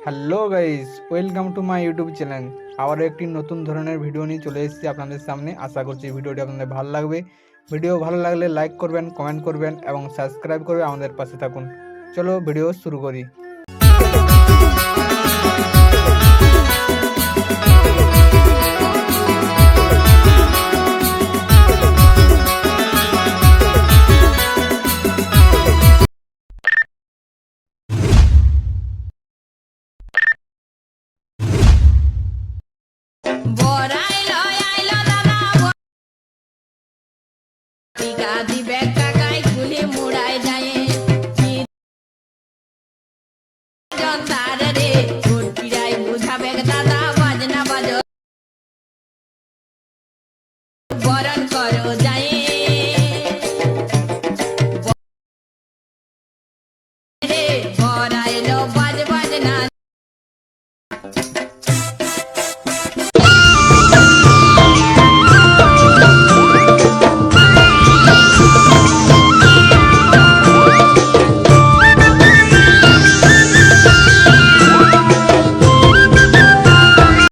Hello guys, welcome to my YouTube channel. আবারও একটি নতুন ধরনের ভিডিও নিয়ে চলে এসেছি আপনাদের সামনে। আশা করছি ভিডিওটি আপনাদের ভালো লাগবে। ভিডিও ভালো লাগলে লাইক করবেন, কমেন্ট করবেন এবং সাবস্ক্রাইব করে আমাদের পাশে থাকুন। চলো ভিডিও শুরু করি।